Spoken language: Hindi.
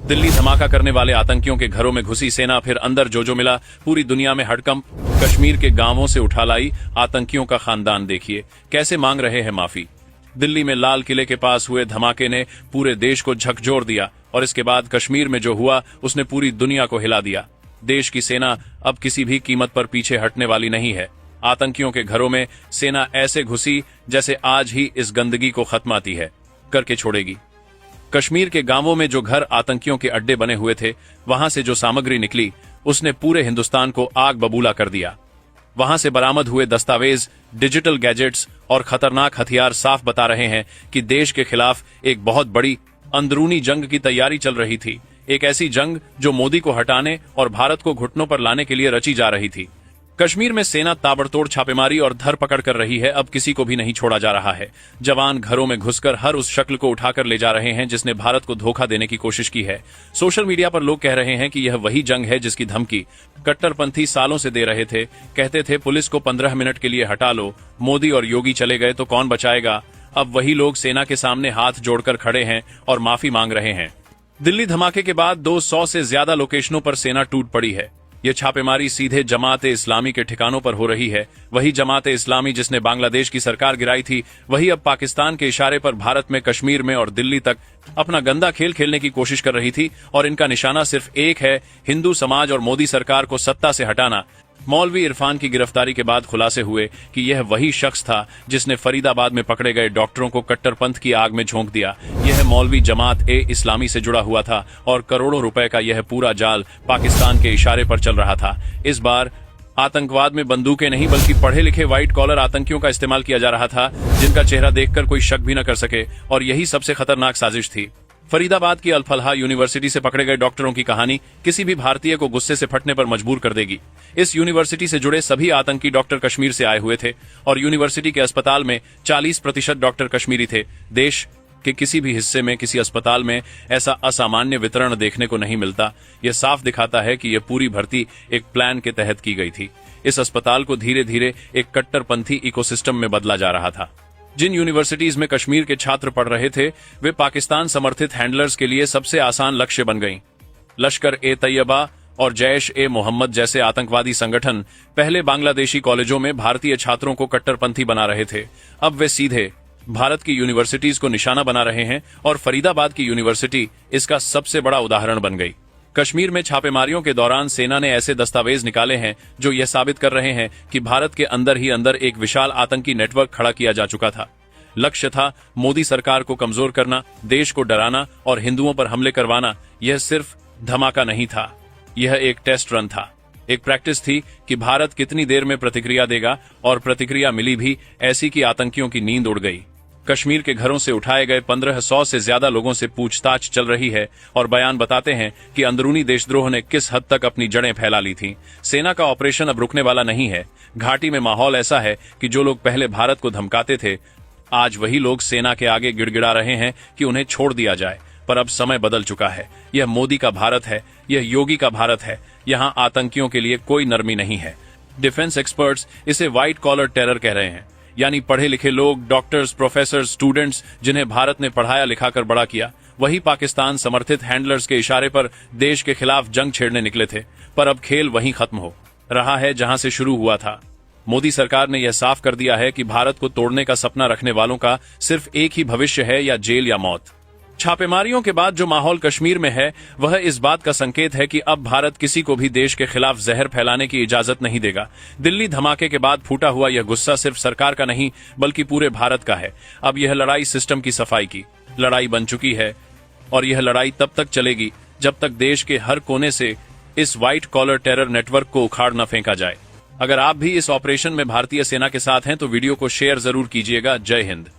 दिल्ली धमाका करने वाले आतंकियों के घरों में घुसी सेना, फिर अंदर जो मिला, पूरी दुनिया में हड़कंप। कश्मीर के गांवों से उठा लाई आतंकियों का खानदान, देखिए कैसे मांग रहे हैं माफी। दिल्ली में लाल किले के पास हुए धमाके ने पूरे देश को झकझोर दिया और इसके बाद कश्मीर में जो हुआ उसने पूरी दुनिया को हिला दिया। देश की सेना अब किसी भी कीमत पर पीछे हटने वाली नहीं है। आतंकियों के घरों में सेना ऐसे घुसी जैसे आज ही इस गंदगी को खत्माती है करके छोड़ेगी। कश्मीर के गांवों में जो घर आतंकियों के अड्डे बने हुए थे, वहां से जो सामग्री निकली उसने पूरे हिंदुस्तान को आग बबूला कर दिया। वहां से बरामद हुए दस्तावेज, डिजिटल गैजेट्स और खतरनाक हथियार साफ बता रहे हैं कि देश के खिलाफ एक बहुत बड़ी अंदरूनी जंग की तैयारी चल रही थी। एक ऐसी जंग जो मोदी को हटाने और भारत को घुटनों पर लाने के लिए रची जा रही थी। कश्मीर में सेना ताबड़तोड़ छापेमारी और धरपकड़ कर रही है। अब किसी को भी नहीं छोड़ा जा रहा है। जवान घरों में घुसकर हर उस शक्ल को उठाकर ले जा रहे हैं जिसने भारत को धोखा देने की कोशिश की है। सोशल मीडिया पर लोग कह रहे हैं कि यह वही जंग है जिसकी धमकी कट्टरपंथी सालों से दे रहे थे। कहते थे पुलिस को 15 मिनट के लिए हटा लो, मोदी और योगी चले गए तो कौन बचाएगा। अब वही लोग सेना के सामने हाथ जोड़कर खड़े हैं और माफी मांग रहे हैं। दिल्ली धमाके के बाद 200 से ज्यादा लोकेशनों पर सेना टूट पड़ी है। ये छापेमारी सीधे जमात ए इस्लामी के ठिकानों पर हो रही है। वही जमात ए इस्लामी जिसने बांग्लादेश की सरकार गिराई थी, वही अब पाकिस्तान के इशारे पर भारत में, कश्मीर में और दिल्ली तक अपना गंदा खेल खेलने की कोशिश कर रही थी। और इनका निशाना सिर्फ एक है, हिंदू समाज और मोदी सरकार को सत्ता से हटाना। मौलवी इरफान की गिरफ्तारी के बाद खुलासे हुए कि यह वही शख्स था जिसने फरीदाबाद में पकड़े गए डॉक्टरों को कट्टरपंथ की आग में झोंक दिया। यह मौलवी जमात ए इस्लामी से जुड़ा हुआ था और करोड़ों रुपए का यह पूरा जाल पाकिस्तान के इशारे पर चल रहा था। इस बार आतंकवाद में बंदूकें नहीं बल्कि पढ़े लिखे व्हाइट कॉलर आतंकियों का इस्तेमाल किया जा रहा था, जिनका चेहरा देखकर कोई शक भी न कर सके। और यही सबसे खतरनाक साजिश थी। फरीदाबाद की अल-फलाह यूनिवर्सिटी से पकड़े गए डॉक्टरों की कहानी किसी भी भारतीय को गुस्से से फटने पर मजबूर कर देगी। इस यूनिवर्सिटी से जुड़े सभी आतंकी डॉक्टर कश्मीर से आए हुए थे और यूनिवर्सिटी के अस्पताल में 40% डॉक्टर कश्मीरी थे। देश के किसी भी हिस्से में किसी अस्पताल में ऐसा असामान्य वितरण देखने को नहीं मिलता। यह साफ दिखाता है कि यह पूरी भर्ती एक प्लान के तहत की गई थी। इस अस्पताल को धीरे धीरे एक कट्टरपंथी इकोसिस्टम में बदला जा रहा था। जिन यूनिवर्सिटीज में कश्मीर के छात्र पढ़ रहे थे, वे पाकिस्तान समर्थित हैंडलर्स के लिए सबसे आसान लक्ष्य बन गईं। लश्कर ए तैयबा और जैश ए मोहम्मद जैसे आतंकवादी संगठन पहले बांग्लादेशी कॉलेजों में भारतीय छात्रों को कट्टरपंथी बना रहे थे। अब वे सीधे भारत की यूनिवर्सिटीज को निशाना बना रहे हैं और फरीदाबाद की यूनिवर्सिटी इसका सबसे बड़ा उदाहरण बन गई। कश्मीर में छापेमारियों के दौरान सेना ने ऐसे दस्तावेज निकाले हैं जो यह साबित कर रहे हैं कि भारत के अंदर ही अंदर एक विशाल आतंकी नेटवर्क खड़ा किया जा चुका था। लक्ष्य था मोदी सरकार को कमजोर करना, देश को डराना और हिंदुओं पर हमले करवाना। यह सिर्फ धमाका नहीं था, यह एक टेस्ट रन था, एक प्रैक्टिस थी कि भारत कितनी देर में प्रतिक्रिया देगा। और प्रतिक्रिया मिली भी ऐसी कि आतंकियों की नींद उड़ गई। कश्मीर के घरों से उठाए गए 1500 से ज्यादा लोगों से पूछताछ चल रही है और बयान बताते हैं कि अंदरूनी देशद्रोह ने किस हद तक अपनी जड़ें फैला ली थीं। सेना का ऑपरेशन अब रुकने वाला नहीं है। घाटी में माहौल ऐसा है कि जो लोग पहले भारत को धमकाते थे, आज वही लोग सेना के आगे गिड़गिड़ा रहे हैं कि उन्हें छोड़ दिया जाए। पर अब समय बदल चुका है। यह मोदी का भारत है, यह योगी का भारत है। यहाँ आतंकियों के लिए कोई नरमी नहीं है। डिफेंस एक्सपर्ट्स इसे व्हाइट कॉलर टेरर कह रहे हैं, यानी पढ़े लिखे लोग, डॉक्टर्स, प्रोफेसर, स्टूडेंट्स जिन्हें भारत ने पढ़ाया लिखाकर बड़ा किया, वही पाकिस्तान समर्थित हैंडलर्स के इशारे पर देश के खिलाफ जंग छेड़ने निकले थे। पर अब खेल वहीं खत्म हो रहा है जहां से शुरू हुआ था। मोदी सरकार ने यह साफ कर दिया है कि भारत को तोड़ने का सपना रखने वालों का सिर्फ एक ही भविष्य है, या जेल या मौत। छापेमारियों के बाद जो माहौल कश्मीर में है, वह इस बात का संकेत है कि अब भारत किसी को भी देश के खिलाफ जहर फैलाने की इजाजत नहीं देगा। दिल्ली धमाके के बाद फूटा हुआ यह गुस्सा सिर्फ सरकार का नहीं बल्कि पूरे भारत का है। अब यह लड़ाई सिस्टम की सफाई की लड़ाई बन चुकी है और यह लड़ाई तब तक चलेगी जब तक देश के हर कोने से इस व्हाइट कॉलर टेरर नेटवर्क को उखाड़ न फेंका जाए। अगर आप भी इस ऑपरेशन में भारतीय सेना के साथ हैं तो वीडियो को शेयर जरूर कीजिएगा। जय हिंद।